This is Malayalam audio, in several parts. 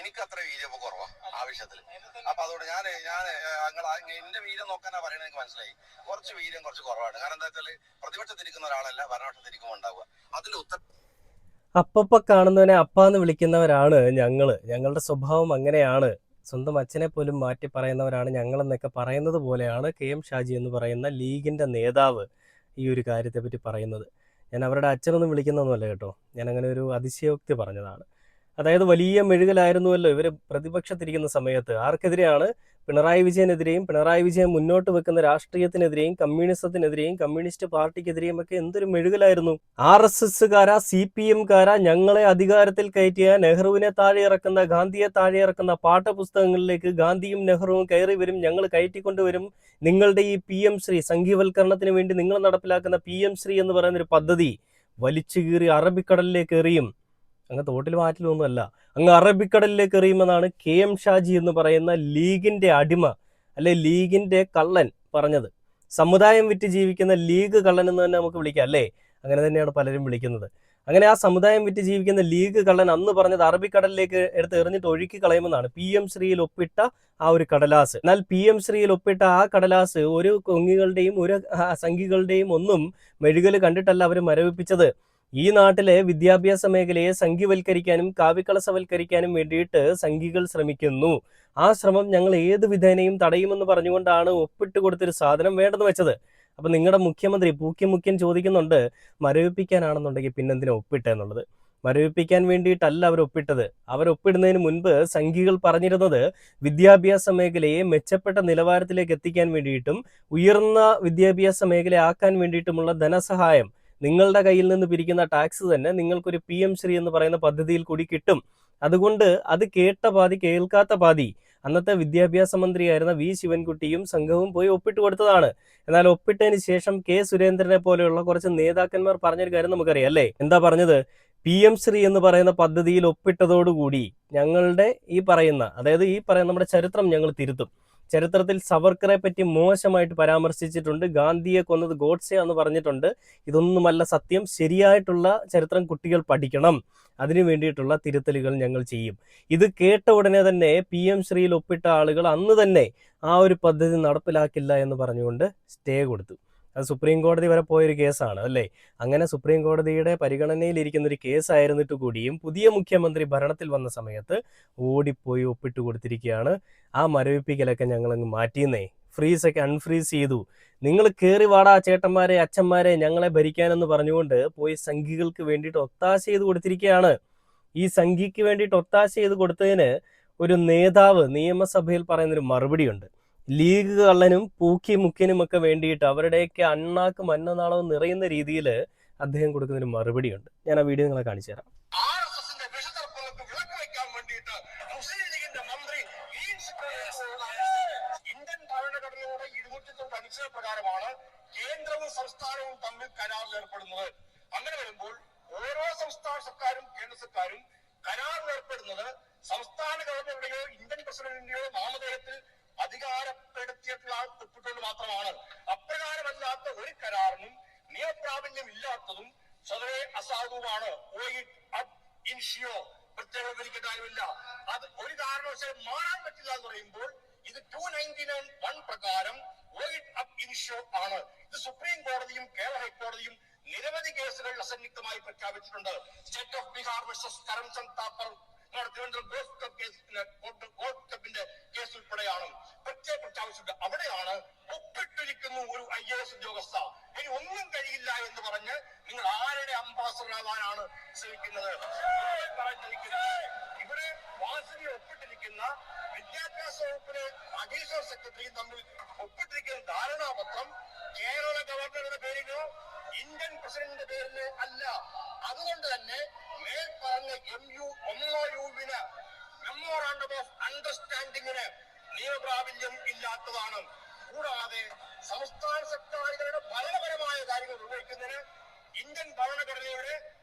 എനിക്ക് അത്ര വീര്യമൊക്കെ കുറവാ ആവശ്യത്തിൽ. അപ്പൊ അതുകൊണ്ട് ഞാൻ എന്റെ വീര്യം നോക്കാനാ പറയണത്. എനിക്ക് മനസ്സിലായി കുറച്ച് വീര്യം കുറച്ച് കുറവാണ്. കാരണം എന്താ വെച്ചാൽ പ്രതിപക്ഷത്തിരിക്കുന്ന ഒരാളല്ല ഭരണപക്ഷത്തിരിക്കുമ്പോൾ ഉണ്ടാവുക. അതിൽ അപ്പപ്പ കാണുന്നവനെ അപ്പാന്ന് വിളിക്കുന്നവരാണ് ഞങ്ങളുടെ സ്വഭാവം അങ്ങനെയാണ്. സ്വന്തം അച്ഛനെ പോലും മാറ്റി പറയുന്നവരാണ് ഞങ്ങളെന്നൊക്കെ പറയുന്നത് പോലെയാണ് KM ഷാജി എന്ന് പറയുന്ന ലീഗിൻ്റെ നേതാവ് ഈ ഒരു കാര്യത്തെപ്പറ്റി പറയുന്നത്. ഞാൻ അവരുടെ അച്ഛനൊന്നും വിളിക്കുന്നൊന്നുമല്ല കേട്ടോ, ഞാൻ അങ്ങനെ ഒരു അതിശയോക്തി പറഞ്ഞതാണ്. അതായത് വലിയ മെഴുകലായിരുന്നുവല്ലോ ഇവർ പ്രതിപക്ഷത്തിരിക്കുന്ന സമയത്ത്. ആർക്കെതിരെയാണ്? പിണറായി വിജയനെതിരെയും പിണറായി വിജയൻ മുന്നോട്ട് വെക്കുന്ന രാഷ്ട്രീയത്തിനെതിരെയും കമ്മ്യൂണിസത്തിനെതിരെയും കമ്മ്യൂണിസ്റ്റ് പാർട്ടിക്കെതിരെയും ഒക്കെ എന്തൊരു മെഴുകലായിരുന്നു. RSSകാരാ CPMകാരാ ഞങ്ങളെ അധികാരത്തിൽ കയറ്റിയ നെഹ്റുവിനെ താഴെ ഇറക്കുന്ന, ഗാന്ധിയെ താഴെ ഇറക്കുന്ന പാഠപുസ്തകങ്ങളിലേക്ക് ഗാന്ധിയും നെഹ്റുവും കയറി വരും, ഞങ്ങൾ കയറ്റിക്കൊണ്ടുവരും. നിങ്ങളുടെ ഈ PM ശ്രീ സംഘീവൽക്കരണത്തിന് വേണ്ടി നിങ്ങൾ നടപ്പിലാക്കുന്ന PM ശ്രീ എന്ന് പറയുന്നൊരു പദ്ധതി വലിച്ചു കീറി അറബിക്കടലിലേക്ക് എറിയും. അങ്ങ് തോട്ടിൽ മാറ്റിലൊന്നുമല്ല, അങ്ങ് അറബിക്കടലിലേക്ക് എറിയുമെന്നാണ് KM ഷാജി എന്ന് പറയുന്ന ലീഗിന്റെ അടിമ, അല്ലെ ലീഗിന്റെ കള്ളൻ പറഞ്ഞത്. സമുദായം വിറ്റ് ജീവിക്കുന്ന ലീഗ് കള്ളൻ എന്ന് തന്നെ നമുക്ക് വിളിക്കാം, അല്ലേ? അങ്ങനെ തന്നെയാണ് പലരും വിളിക്കുന്നത്. അങ്ങനെ ആ സമുദായം വിറ്റ് ജീവിക്കുന്ന ലീഗ് കള്ളൻ അന്ന് പറഞ്ഞത് അറബിക്കടലിലേക്ക് എടുത്ത് എറിഞ്ഞിട്ട് ഒഴുക്കി കളയുമെന്നാണ്. PM ശ്രീയിൽ ഒപ്പിട്ട ആ ഒരു കടലാസ്. എന്നാൽ PM ശ്രീയിൽ ഒപ്പിട്ട ആ കടലാസ് ഒരു കൊങ്ങികളുടെയും ഒരു സംഘികളുടെയും ഒന്നും മെഴുകൽ കണ്ടിട്ടല്ല അവർ മരവിപ്പിച്ചത്. ഈ നാട്ടിലെ വിദ്യാഭ്യാസ മേഖലയെ സംഘിവൽക്കരിക്കാനും കാവിക്കളസവൽക്കരിക്കാനും വേണ്ടിയിട്ട് സംഘികൾ ശ്രമിക്കുന്നു. ആ ശ്രമം ഞങ്ങൾ ഏത് വിധേനയും തടയുമെന്ന് പറഞ്ഞുകൊണ്ടാണ് ഒപ്പിട്ട് കൊടുത്തൊരു സാധനം വേണ്ടെന്ന് വെച്ചത്. അപ്പം നിങ്ങളുടെ മുഖ്യമന്ത്രി മുഖ്യൻ ചോദിക്കുന്നുണ്ട്, മരവിപ്പിക്കാനാണെന്നുണ്ടെങ്കിൽ പിന്നെന്തിനാ ഒപ്പിട്ടെന്നുള്ളത്. മരവിപ്പിക്കാൻ വേണ്ടിയിട്ടല്ല അവർ ഒപ്പിട്ടത്. അവരൊപ്പിടുന്നതിന് മുൻപ് സംഘികൾ പറഞ്ഞിരുന്നത് വിദ്യാഭ്യാസ മേഖലയെ മെച്ചപ്പെട്ട നിലവാരത്തിലേക്ക് എത്തിക്കാൻ വേണ്ടിയിട്ടും ഉയർന്ന വിദ്യാഭ്യാസ മേഖല ആക്കാൻ വേണ്ടിയിട്ടുമുള്ള ധനസഹായം നിങ്ങളുടെ കയ്യിൽ നിന്ന് പിരിക്കുന്ന ടാക്സ് തന്നെ നിങ്ങൾക്കൊരു PM ശ്രീ എന്ന് പറയുന്ന പദ്ധതിയിൽ കൂടി കിട്ടും. അതുകൊണ്ട് അത് കേട്ട പാതി കേൾക്കാത്ത പാതി അന്നത്തെ വിദ്യാഭ്യാസ മന്ത്രിയായിരുന്ന V ശിവൻകുട്ടിയും സംഘവും പോയി ഒപ്പിട്ട് കൊടുത്തതാണ്. എന്നാൽ ഒപ്പിട്ടതിന് ശേഷം K സുരേന്ദ്രനെ പോലെയുള്ള കുറച്ച് നേതാക്കന്മാർ പറഞ്ഞൊരു കാര്യം നമുക്കറിയാം, അല്ലേ? എന്താ പറഞ്ഞത്? PM ശ്രീ എന്ന് പറയുന്ന പദ്ധതിയിൽ ഒപ്പിട്ടതോടുകൂടി ഞങ്ങളുടെ ഈ പറയുന്ന നമ്മുടെ ചരിത്രം ഞങ്ങൾ തിരുത്തും. ചരിത്രത്തിൽ സവർക്കറെ പറ്റി മോശമായിട്ട് പരാമർശിച്ചിട്ടുണ്ട്, ഗാന്ധിയെ കൊന്നത് ഗോഡ്സെ എന്ന് പറഞ്ഞിട്ടുണ്ട്. ഇതൊന്നുമല്ല സത്യം. ശരിയായിട്ടുള്ള ചരിത്രം കുട്ടികൾ പഠിക്കണം. അതിനു വേണ്ടിയിട്ടുള്ള തിരുത്തലുകൾ ഞങ്ങൾ ചെയ്യും. ഇത് കേട്ട ഉടനെ തന്നെ PM ശ്രീയിൽ ഒപ്പിട്ട ആളുകൾ അന്ന് തന്നെ ആ ഒരു പദ്ധതി നടപ്പിലാക്കില്ല എന്ന് പറഞ്ഞുകൊണ്ട് സ്റ്റേ കൊടുത്തു. അത് സുപ്രീം കോടതി വരെ പോയൊരു കേസാണ്, അല്ലേ? അങ്ങനെ സുപ്രീം കോടതിയുടെ പരിഗണനയിലിരിക്കുന്ന ഒരു കേസായിരുന്നിട്ട് കൂടിയും പുതിയ മുഖ്യമന്ത്രി ഭരണത്തിൽ വന്ന സമയത്ത് ഓടിപ്പോയി ഒപ്പിട്ട് കൊടുത്തിരിക്കുകയാണ്. ആ മരവിപ്പിക്കലൊക്കെ ഞങ്ങളങ്ങ് മാറ്റിയെന്നേ, ഫ്രീസൊക്കെ അൺഫ്രീസ് ചെയ്തു. നിങ്ങൾ കയറി വാടാ ചേട്ടന്മാരെ അച്ഛന്മാരെ ഞങ്ങളെ ഭരിക്കാനെന്ന് പറഞ്ഞുകൊണ്ട് പോയി സംഘികൾക്ക് വേണ്ടിയിട്ട് ഒത്താശ ചെയ്ത് കൊടുത്തിരിക്കുകയാണ്. ഈ സംഘിക്ക് വേണ്ടിയിട്ട് ഒത്താശ ചെയ്ത് കൊടുത്തതിന് ഒരു നേതാവ് നിയമസഭയിൽ പറയുന്നൊരു മറുപടിയുണ്ട്. ലീഗ് കള്ളനും മുഖ്യനും ഒക്കെ വേണ്ടിയിട്ട് അവരുടെയൊക്കെ അണ്ണാക്കും അന്നനാളവും നിറയുന്ന രീതിയിൽ അദ്ദേഹം കൊടുക്കുന്നൊരു മറുപടിയുണ്ട്. ഞാൻ ആ വീഡിയോ നിങ്ങളെ കാണിച്ചു തരാം. പ്രകാരമാണ് കേന്ദ്രവും സംസ്ഥാനവും തമ്മിൽ കരാറിൽ ഏർപ്പെടുന്നത്. അങ്ങനെ വരുമ്പോൾ ഓരോ സംസ്ഥാന സർക്കാരും കേന്ദ്ര സർക്കാരും കരാറിൽ ഏർപ്പെടുന്നത് സംസ്ഥാന ഗവൺമെന്റിന്റെയോ ഇന്ത്യൻ പ്രസിഡന്റിന്റെയോ നാമധേയത്തിൽ അധികാരപ്പെടുത്തിയിട്ടുള്ള ഒപ്പിട്ടുകൊണ്ട് മാത്രമാണ്. അപ്രകാരമല്ലാത്ത ഒരു കരാറിനും നിയമപ്രാബല്യം ഇല്ലാത്തതും സ്വതവേ അസാധുവാണ്. പ്രത്യേകം വിവരിക്കേണ്ട കാര്യമില്ല. അത് ഒരു കാരണവശാലും മാറാൻ പറ്റില്ല എന്ന് പറയുമ്പോൾ ഇത് 299(1) പ്രകാരം ആണ്. ഇത് സുപ്രീം കോടതിയും കേരള ഹൈക്കോടതിയും നിരവധി കേസുകൾ അസന്നിഗ്ധമായി പ്രഖ്യാപിച്ചിട്ടുണ്ട്. State of Bihar versus Karamchand Thapar case ഉൾപ്പെടെയാണ് പ്രത്യേകം പ്രഖ്യാപിച്ചിട്ടുണ്ട്. അവിടെയാണ് ഒപ്പിട്ടിരിക്കുന്നു ഒരു IAS ഉദ്യോഗസ്ഥ, ഇനി ഒന്നും കഴിയില്ല എന്ന് പറഞ്ഞ് നിങ്ങൾ ആരുടെ അംബാസഡർ ആവാനാണ് ശ്രമിക്കുന്നത്? ഇവിടെ വാസവി ഒപ്പിട്ടിരിക്കുന്ന വിദ്യാഭ്യാസ വകുപ്പിലെ അഡീഷണൽ സെക്രട്ടറിയും തമ്മിൽ ഒപ്പിട്ടിരിക്കുന്ന ധാരണാപത്രം കേരള ഗവർണറുടെ പേരിലോ ഇന്ത്യൻ പ്രസിഡന്റിന്റെ പേരിലോ അല്ല. അതുകൊണ്ട് തന്നെ മേൽ പറഞ്ഞ MOU-വിന് മെമ്മോറാണ്ടം ഓഫ് അണ്ടർസ്റ്റാൻഡിങ്ങിന് നിയമപ്രാബല്യം ഇല്ലാത്തതാണ്. കൂടാതെ സംസ്ഥാന സർക്കാരുകളുടെ ഭരണപരമായ കാര്യങ്ങൾ നിർവഹിക്കുന്നതിന് ഇന്ത്യൻ ഭരണഘടനയുടെ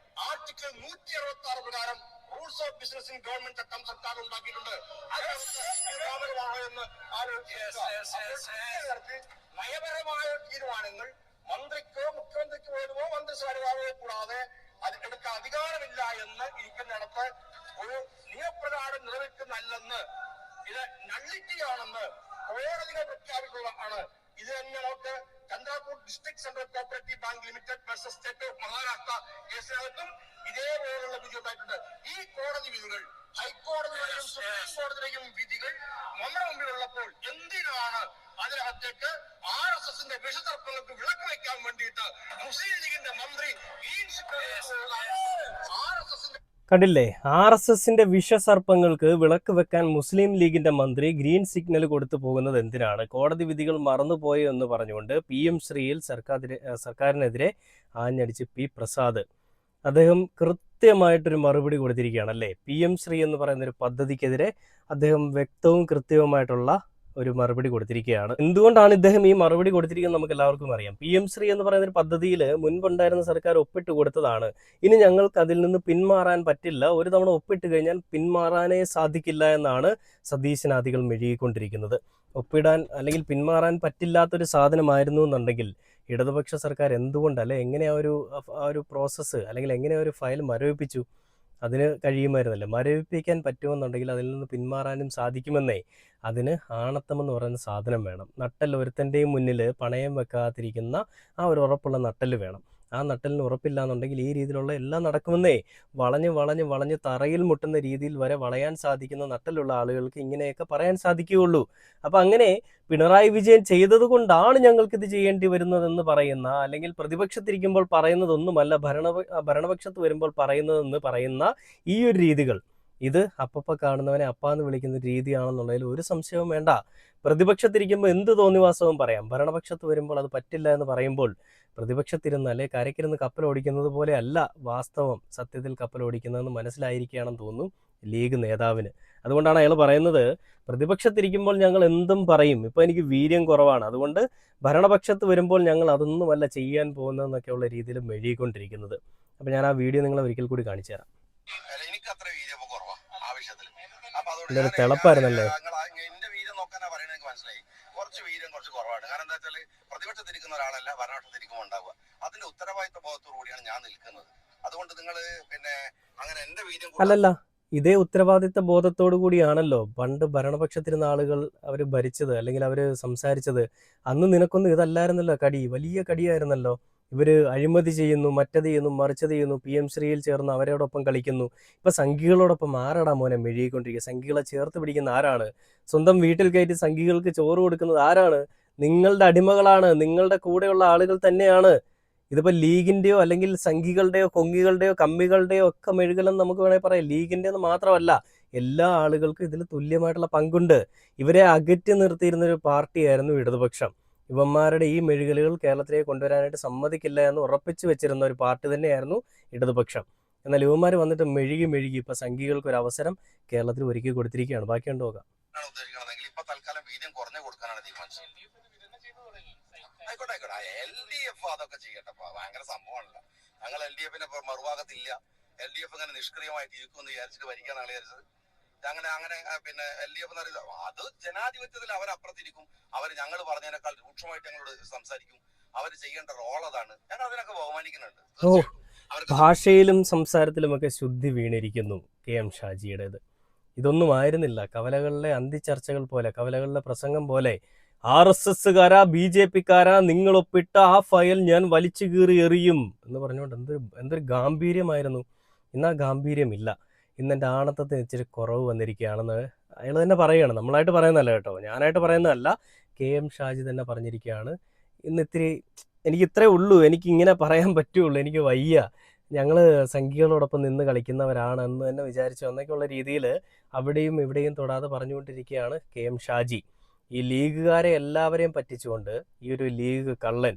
ആർട്ടിക്കിൾ 166 പ്രകാരം rules of business in government ചട്ടം സർക്കാർ ഉണ്ടാക്കിയിട്ടുണ്ട്. എന്ന് നയപരമായ തീരുമാനങ്ങൾ മന്ത്രിക്കോ മുഖ്യമന്ത്രിക്കോ പോലുമോ മന്ത്രിസഭയോ കൂടാതെ അത് എടുക്കാൻ അധികാരമില്ല എന്ന് ഇരിക്കുന്നിടത്ത് ഒരു നിയമപ്രകാരം നിലനിൽക്കുന്നതല്ലെന്ന്, ഇത് നള്ളിറ്റിയാണെന്ന് കോടതികൾ പ്രഖ്യാപിക്കുന്നതാണ്. ഇത് തന്നെ നമുക്ക് Chandrapur district central cooperative bank limited versus state of Maharashtra കേസിനകത്തും ഇതേപോലുള്ള വിധി ഉണ്ടായിട്ടുണ്ട്. ഈ കോടതി വിധികൾ, ഹൈക്കോടതിയുടെയും സുപ്രീം കോടതിയുടെയും വിധികൾ നമ്മുടെ മുമ്പിലുള്ളപ്പോൾ എന്തിനാണ് അതിനകത്തേക്ക് RSSന്റെ വിഷതർപ്പങ്ങൾക്ക് വിളക്ക് വയ്ക്കാൻ വേണ്ടിയിട്ട് മുസ്ലിം ലീഗിന്റെ മന്ത്രി RSSന്റെ കണ്ടില്ലേ, RSSന്റെ വിഷസർപ്പങ്ങൾക്ക് വിളക്ക് വെക്കാൻ മുസ്ലിം ലീഗിന്റെ മന്ത്രി ഗ്രീൻ സിഗ്നൽ കൊടുത്തു പോകുന്നത് എന്തിനാണ്? കോടതി വിധികൾ മറന്നുപോയോ എന്ന് പറഞ്ഞുകൊണ്ട് PM ശ്രീയിൽ സർക്കാരിനെതിരെ ആഞ്ഞടിച്ച് P പ്രസാദ്. അദ്ദേഹം കൃത്യമായിട്ടൊരു മറുപടി കൊടുത്തിരിക്കുകയാണ് അല്ലേ. PM ശ്രീ എന്ന് പറയുന്ന ഒരു പദ്ധതിക്കെതിരെ അദ്ദേഹം വ്യക്തവും കൃത്യവുമായിട്ടുള്ള ഒരു മറുപടി കൊടുത്തിരിക്കുകയാണ്. എന്തുകൊണ്ടാണ് ഇദ്ദേഹം ഈ മറുപടി കൊടുത്തിരിക്കുന്നത് നമുക്ക് എല്ലാവർക്കും അറിയാം. PM ശ്രീ എന്ന് പറയുന്ന ഒരു പദ്ധതിയിൽ മുൻപുണ്ടായിരുന്ന സർക്കാർ ഒപ്പിട്ട് കൊടുത്തതാണ്. ഇനി ഞങ്ങൾക്ക് അതിൽ നിന്ന് പിന്മാറാൻ പറ്റില്ല, ഒരു തവണ ഒപ്പിട്ട് കഴിഞ്ഞാൽ പിന്മാറാനേ സാധിക്കില്ല എന്നാണ് സതീശനാദികൾ മെഴുകിക്കൊണ്ടിരിക്കുന്നത്. ഒപ്പിടാൻ അല്ലെങ്കിൽ പിന്മാറാൻ പറ്റില്ലാത്തൊരു സാധനമായിരുന്നു എന്നുണ്ടെങ്കിൽ ഇടതുപക്ഷ സർക്കാർ എന്തുകൊണ്ട് എങ്ങനെ ആ ഒരു പ്രോസസ്സ് അല്ലെങ്കിൽ എങ്ങനെ ഒരു ഫയൽ മരവിപ്പിച്ചു? അതിന് കഴിയുമായിരുന്നല്ലേ. മരവിപ്പിക്കാൻ പറ്റുമെന്നുണ്ടെങ്കിൽ അതിൽ നിന്ന് പിന്മാറാനും സാധിക്കുമെന്നേ. അതിന് ആണത്തമെന്ന് പറയുന്ന സാധനം വേണം. നട്ടൽ ഒരുത്തൻ്റെയും മുന്നിൽ പണയം വെക്കാതിരിക്കുന്ന ആ ഒരു ഉറപ്പുള്ള നട്ടൽ വേണം. ആ നട്ടലിന് ഉറപ്പില്ല എന്നുണ്ടെങ്കിൽ ഈ രീതിയിലുള്ള എല്ലാം നടക്കുമെന്നേ. വളഞ്ഞ് തറയിൽ മുട്ടുന്ന രീതിയിൽ വരെ വളയാൻ സാധിക്കുന്ന നട്ടലുള്ള ആളുകൾക്ക് ഇങ്ങനെയൊക്കെ പറയാൻ സാധിക്കുകയുള്ളൂ. അപ്പം അങ്ങനെ പിണറായി വിജയൻ ചെയ്തത് കൊണ്ടാണ് ഞങ്ങൾക്കിത് ചെയ്യേണ്ടി വരുന്നതെന്ന് പറയുന്ന, അല്ലെങ്കിൽ പ്രതിപക്ഷത്തിരിക്കുമ്പോൾ പറയുന്നതൊന്നുമല്ല ഭരണപക്ഷത്ത് വരുമ്പോൾ പറയുന്നതെന്ന് പറയുന്ന ഈ ഒരു രീതികൾ, ഇത് അപ്പപ്പ കാണുന്നവനെ അപ്പാന്ന് വിളിക്കുന്ന രീതിയാണെന്നുള്ളതിൽ ഒരു സംശയവും വേണ്ട. പ്രതിപക്ഷത്തിരിക്കുമ്പോൾ എന്ത് തോന്നിവാസവും പറയാം. ഭരണപക്ഷത്ത് വരുമ്പോൾ അത് പറ്റില്ല എന്ന് പറയുമ്പോൾ പ്രതിപക്ഷത്തിരുന്ന് കരയ്ക്കിരുന്ന് കപ്പൽ ഓടിക്കുന്നത് പോലെ അല്ല വാസ്തവം സത്യത്തിൽ കപ്പൽ ഓടിക്കുന്നതെന്ന് മനസ്സിലായിരിക്കുകയാണെന്ന് തോന്നുന്നു ലീഗ് നേതാവിന്. അതുകൊണ്ടാണ് അയാൾ പറയുന്നത്, പ്രതിപക്ഷത്തിരിക്കുമ്പോൾ ഞങ്ങൾ എന്തും പറയും, ഇപ്പോൾ എനിക്ക് വീര്യം കുറവാണ്, അതുകൊണ്ട് ഭരണപക്ഷത്ത് വരുമ്പോൾ ഞങ്ങൾ അതൊന്നുമല്ല ചെയ്യാൻ പോകുന്നതെന്നൊക്കെയുള്ള രീതിയിൽ മെഴുകിക്കൊണ്ടിരിക്കുന്നത്. അപ്പം ഞാൻ ആ വീഡിയോ നിങ്ങളെ ഒരിക്കൽ കൂടി കാണിച്ചു തരാം. ഇതൊരു തിളപ്പായിരുന്നല്ലേ. പ്രതിപക്ഷത്തിരിക്കുന്ന ഒരാളല്ല ഭരണപക്ഷത്തിരിക്കുമ്പോൾ ഉണ്ടാവുക. അതിന്റെ ഉത്തരവാദിത്വ ബോധത്തോടു കൂടിയാണ് ഞാൻ നിൽക്കുന്നത്. അതുകൊണ്ട് നിങ്ങൾ അങ്ങനെ എന്റെ വീര്യം അല്ലല്ല, ഇതേ ഉത്തരവാദിത്ത ബോധത്തോടു കൂടിയാണല്ലോ പണ്ട് ഭരണപക്ഷത്തിരുന്ന ആളുകൾ അവർ ഭരിച്ചത് അല്ലെങ്കിൽ അവർ സംസാരിച്ചത്. അന്ന് നിനക്കൊന്നും ഇതല്ലായിരുന്നല്ലോ കടി, വലിയ കടിയായിരുന്നല്ലോ. ഇവർ അഴിമതി ചെയ്യുന്നു, മറ്റത് ചെയ്യുന്നു, മറിച്ചത് ചെയ്യുന്നു, PM ശ്രീയിൽ ചേർന്ന് അവരോടൊപ്പം കളിക്കുന്നു. ഇപ്പം സംഘികളോടൊപ്പം ആരാടാ മോനെ മെഴുകിക്കൊണ്ടിരിക്കുക? സംഘികളെ ചേർത്ത് പിടിക്കുന്ന ആരാണ്? സ്വന്തം വീട്ടിൽ കയറ്റി സംഘികൾക്ക് ചോറ് കൊടുക്കുന്നത് ആരാണ്? നിങ്ങളുടെ അടിമകളാണ്, നിങ്ങളുടെ കൂടെയുള്ള ആളുകൾ തന്നെയാണ്. ഇതിപ്പോൾ ലീഗിൻ്റെയോ അല്ലെങ്കിൽ സംഘികളുടെയോ കൊങ്ങികളുടെയോ കമ്മികളുടെയോ ഒക്കെ മെഴുകലെന്ന് നമുക്ക് വേണമെങ്കിൽ പറയാം. ലീഗിൻ്റെ എന്ന് മാത്രമല്ല, എല്ലാ ആളുകൾക്കും ഇതിൽ തുല്യമായിട്ടുള്ള പങ്കുണ്ട്. ഇവരെ അകറ്റി നിർത്തിയിരുന്നൊരു പാർട്ടിയായിരുന്നു ഇടതുപക്ഷം. ഇവന്മാരുടെ ഈ മെഴുകലുകൾ കേരളത്തിലേക്ക് കൊണ്ടുവരാനായിട്ട് സമ്മതിക്കില്ല എന്ന് ഉറപ്പിച്ചു വെച്ചിരുന്ന ഒരു പാർട്ടി തന്നെയായിരുന്നു ഇടതുപക്ഷം. എന്നാൽ ഇവന്മാർ വന്നിട്ട് മെഴുകി ഇപ്പം സംഘികൾക്ക് ഒരു അവസരം കേരളത്തിൽ ഒരുക്കി കൊടുത്തിരിക്കുകയാണ്. ബാക്കിയുണ്ട് നോക്കാം. അതൊക്കെ ചെയ്യട്ടപ്പോ, ഭയങ്കര സംഭവമാണല്ലോ. ഞങ്ങൾ LDFിന്റെ മറുഭാഗത്തില്ല. LDF ഇങ്ങനെ നിഷ്ക്രിയമായിട്ട് ഇരിക്കുമെന്ന് വിചാരിച്ചിട്ട് ഭരിക്കാനാണ് വിചാരിച്ചത്. അങ്ങനെ LDF എന്ന് പറയുന്നത് അത് ജനാധിപത്യത്തിൽ അവരപ്പുറത്തിരിക്കും. അവർ ഞങ്ങൾ പറഞ്ഞതിനേക്കാൾ രൂക്ഷമായിട്ട് ഞങ്ങളോട് സംസാരിക്കും. അവർ ചെയ്യേണ്ട റോൾ അതാണ്. ഞങ്ങൾ അതിനൊക്കെ ബഹുമാനിക്കുന്നുണ്ട്. ഭാഷയിലും സംസാരത്തിലുമൊക്കെ ശുദ്ധി വീണിരിക്കുന്നു KM ഷാജിയുടേത്. ഇതൊന്നും ആയിരുന്നില്ല കവലകളിലെ അന്തിച്ചർച്ചകൾ പോലെ, കവലകളിലെ പ്രസംഗം പോലെ. RSSകാരാ BJPക്കാരാ നിങ്ങളൊപ്പിട്ട ആ ഫയൽ ഞാൻ വലിച്ചു കീറി എറിയും എന്ന് പറഞ്ഞുകൊണ്ട് എന്തൊരു ഗാംഭീര്യമായിരുന്നു. ഇന്ന് ആ ഗാംഭീര്യമില്ല. ഇന്ന് എൻ്റെ ആണത്തത്തിന് ഇച്ചിരി കുറവ് വന്നിരിക്കുകയാണെന്ന് അയാൾ തന്നെ പറയുകയാണ്. നമ്മളായിട്ട് പറയുന്നതല്ല കേട്ടോ, ഞാനായിട്ട് പറയുന്നതല്ല, KM ഷാജി തന്നെ പറഞ്ഞിരിക്കുകയാണ്. ഇന്ന് എനിക്ക് ഇത്രേ ഉള്ളൂ, എനിക്ക് ഇങ്ങനെ പറയാൻ പറ്റുള്ളൂ, എനിക്ക് വയ്യ, ഞങ്ങൾ സംഘികളോടൊപ്പം നിന്ന് കളിക്കുന്നവരാണെന്ന് തന്നെ വിചാരിച്ചു എന്നൊക്കെയുള്ള രീതിയിൽ അവിടെയും ഇവിടെയും തൊടാതെ പറഞ്ഞുകൊണ്ടിരിക്കുകയാണ് KM ഷാജി. ഈ ലീഗുകാരെ എല്ലാവരെയും പറ്റിച്ചുകൊണ്ട് ഈ ഒരു ലീഗ് കള്ളൻ,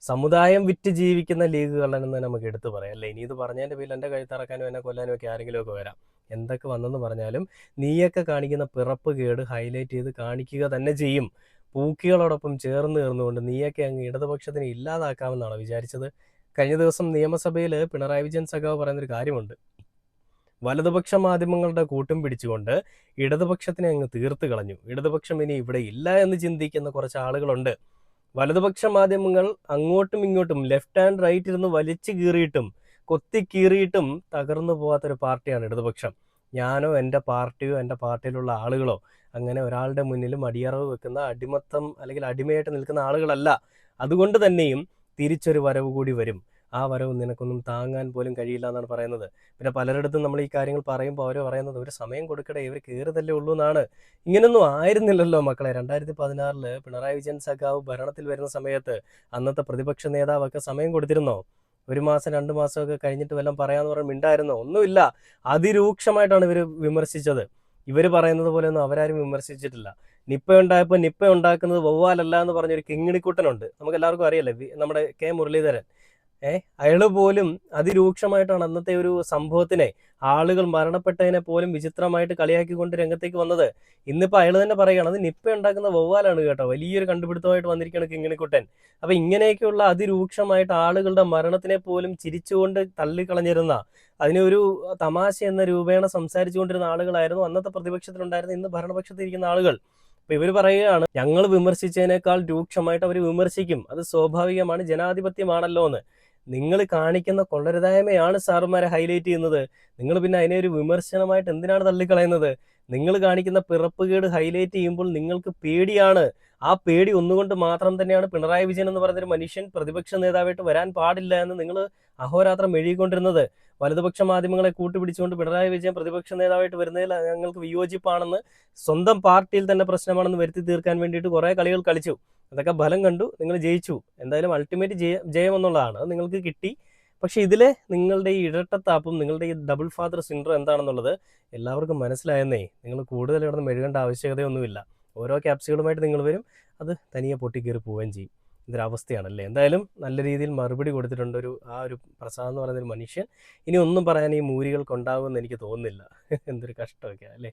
സമുദായം വിറ്റ് ജീവിക്കുന്ന ലീഗ് കള്ളൻ എന്ന് നമുക്ക് എടുത്തു പറയാം അല്ലേ. ഇനി ഇത് പറഞ്ഞതിൻ്റെ പേരിൽ എൻ്റെ കഴുത്തറക്കാനും എന്നെ കൊല്ലാനും ഒക്കെ ആരെങ്കിലുമൊക്കെ വരാം. എന്തൊക്കെ വന്നെന്ന് പറഞ്ഞാലും നീയൊക്കെ കാണിക്കുന്ന പിറപ്പ് കേട് ഹൈലൈറ്റ് ചെയ്ത് കാണിക്കുക തന്നെ ചെയ്യും. പൂക്കികളോടൊപ്പം ചേർന്നുകൊണ്ട് നീയൊക്കെ അങ്ങ് ഇടതുപക്ഷത്തിന് ഇല്ലാതാക്കാമെന്നാണോ വിചാരിച്ചത്? കഴിഞ്ഞ ദിവസം നിയമസഭയിൽ പിണറായി വിജയൻ സഖാവ് പറയുന്നൊരു കാര്യമുണ്ട്. വലതുപക്ഷ മാധ്യമങ്ങളുടെ കൂട്ടും പിടിച്ചുകൊണ്ട് ഇടതുപക്ഷത്തിനെ അങ്ങ് തീർത്ത് കളഞ്ഞു. ഇടതുപക്ഷം ഇനി ഇവിടെ ഇല്ല എന്ന് ചിന്തിക്കുന്ന കുറച്ച് ആളുകളുണ്ട്. വലതുപക്ഷ മാധ്യമങ്ങൾ അങ്ങോട്ടും ഇങ്ങോട്ടും ലെഫ്റ്റ് ആൻഡ് റൈറ്റ് ഇരുന്ന് വലിച്ചു കീറിയിട്ടും കൊത്തി കീറിയിട്ടും തകർന്നു പോകാത്തൊരു പാർട്ടിയാണ് ഇടതുപക്ഷം. ഞാനോ എൻ്റെ പാർട്ടിയോ എൻ്റെ പാർട്ടിയിലുള്ള ആളുകളോ അങ്ങനെ ഒരാളുടെ മുന്നിലും അടിയറവ് വെക്കുന്ന അടിമത്തം അല്ലെങ്കിൽ അടിമയായിട്ട് നിൽക്കുന്ന ആളുകളല്ല. അതുകൊണ്ട് തന്നെയും തിരിച്ചൊരു വരവ് കൂടി വരും. ആ വരവ് നിനക്കൊന്നും താങ്ങാൻ പോലും കഴിയില്ല എന്നാണ് പറയുന്നത്. പിന്നെ പലരിടത്തും നമ്മൾ ഈ കാര്യങ്ങൾ പറയുമ്പോൾ അവർ പറയുന്നത് ഒരു സമയം കൊടുക്കട്ടെ, ഇവർ കയറുതല്ലേ ഉള്ളൂ എന്നാണ്. ഇങ്ങനൊന്നും ആയിരുന്നില്ലല്ലോ മക്കളെ. 2016 പിണറായി വിജയൻ സഖാവ് ഭരണത്തിൽ വരുന്ന സമയത്ത് അന്നത്തെ പ്രതിപക്ഷ നേതാവൊക്കെ സമയം കൊടുത്തിരുന്നോ? 1 മാസം 2 മാസമൊക്കെ കഴിഞ്ഞിട്ട് വല്ലതും പറയാന്ന് പറഞ്ഞ് മിണ്ടായിരുന്നോ? ഒന്നുമില്ല. അതിരൂക്ഷമായിട്ടാണ് ഇവർ വിമർശിച്ചത്. ഇവർ പറയുന്നത് പോലെയൊന്നും അവരാരും വിമർശിച്ചിട്ടില്ല. നിപ്പ ഉണ്ടായപ്പോൾ നിപ്പ ഉണ്ടാക്കുന്നത് വവ്വാലല്ല എന്ന് പറഞ്ഞൊരു കിങ്ങിണിക്കുട്ടനുണ്ട്. നമുക്ക് എല്ലാവർക്കും അറിയാലോ, നമ്മുടെ കെ മുരളീധരൻ. അയാൾ പോലും അതിരൂക്ഷമായിട്ടാണ് അന്നത്തെ ഒരു സംഭവത്തിനെ, ആളുകൾ മരണപ്പെട്ടതിനെ പോലും വിചിത്രമായിട്ട് കളിയാക്കിക്കൊണ്ട് രംഗത്തേക്ക് വന്നത്. ഇന്നിപ്പോൾ അയാൾ തന്നെ പറയുകയാണ് അത് നിപ്പ ഉണ്ടാക്കുന്ന വവ്വാലാണ് കേട്ടോ, വലിയൊരു കണ്ടുപിടുത്തമായിട്ട് വന്നിരിക്കുകയാണ് കിങ്ങിണിക്കുട്ടൻ. അപ്പം ഇങ്ങനെയൊക്കെയുള്ള അതിരൂക്ഷമായിട്ട് ആളുകളുടെ മരണത്തിനെ പോലും ചിരിച്ചുകൊണ്ട് തള്ളിക്കളഞ്ഞിരുന്ന, അതിനെ ഒരു തമാശ എന്ന രൂപേണ സംസാരിച്ചു കൊണ്ടിരുന്ന ആളുകളായിരുന്നു അന്നത്തെ പ്രതിപക്ഷത്തിലുണ്ടായിരുന്ന ഇന്ന് ഭരണപക്ഷത്തിരിക്കുന്ന ആളുകൾ. അപ്പൊ ഇവർ പറയുകയാണ് ഞങ്ങൾ വിമർശിച്ചതിനേക്കാൾ രൂക്ഷമായിട്ട് അവർ വിമർശിക്കും, അത് സ്വാഭാവികമാണ്, ജനാധിപത്യമാണല്ലോ എന്ന്. നിങ്ങൾ കാണിക്കുന്ന കൊള്ളരുതായ്മയാണ് സാറുമാരെ ഹൈലൈറ്റ് ചെയ്യുന്നത്. നിങ്ങൾ പിന്നെ അതിനെ ഒരു വിമർശനമായിട്ട് എന്തിനാണ് തള്ളിക്കളയുന്നത്? നിങ്ങൾ കാണിക്കുന്ന പിറപ്പുകേട് ഹൈലൈറ്റ് ചെയ്യുമ്പോൾ നിങ്ങൾക്ക് പേടിയാണ്. ആ പേടി ഒന്നുകൊണ്ട് മാത്രം തന്നെയാണ് പിണറായി വിജയൻ എന്ന് പറയുന്നൊരു മനുഷ്യൻ പ്രതിപക്ഷ നേതാവായിട്ട് വരാൻ പാടില്ല എന്ന് നിങ്ങൾ അഹോരാത്രം എഴുതിക്കൊണ്ടിരുന്നത്. വലതുപക്ഷ മാധ്യമങ്ങളെ കൂട്ടുപിടിച്ചുകൊണ്ട് പിണറായി വിജയൻ പ്രതിപക്ഷ നേതാവായിട്ട് വരുന്നതിൽ ഞങ്ങൾക്ക് വിയോജിപ്പാണെന്ന്, സ്വന്തം പാർട്ടിയിൽ തന്നെ പ്രശ്നമാണെന്ന് വരുത്തി തീർക്കാൻ വേണ്ടിയിട്ട് കുറേ കളികൾ കളിച്ചു. അതൊക്കെ ഫലം കണ്ടു, നിങ്ങൾ ജയിച്ചു. എന്തായാലും അൾട്ടിമേറ്റ് ജയം എന്നുള്ളതാണ്, അത് നിങ്ങൾക്ക് കിട്ടി. പക്ഷേ ഇതിലെ നിങ്ങളുടെ ഈ ഇരട്ടത്താപ്പും നിങ്ങളുടെ ഈ ഡബിൾ ഫാദർ സിൻഡ്രോം എന്താണെന്നുള്ളത് എല്ലാവർക്കും മനസ്സിലായെന്നേ. നിങ്ങൾ കൂടുതൽ ഇവിടുന്ന് മെഴുകേണ്ട ആവശ്യകതയൊന്നുമില്ല. ഓരോ ക്യാപ്സുകളുമായിട്ട് നിങ്ങൾ വരും, അത് തനിയെ പൊട്ടിക്കേറി പോവുകയും ചെയ്യും. ഇതൊരവസ്ഥയാണല്ലേ. എന്തായാലും നല്ല രീതിയിൽ മറുപടി കൊടുത്തിട്ടുണ്ട് ആ ഒരു പ്രസാദ് എന്ന് പറയുന്നൊരു മനുഷ്യൻ. ഇനി ഒന്നും പറയാൻ ഈ മൂരികൾക്ക് ഉണ്ടാവുമെന്ന് എനിക്ക് തോന്നുന്നില്ല. എന്തൊരു കഷ്ടമൊക്കെയാണ് അല്ലേ.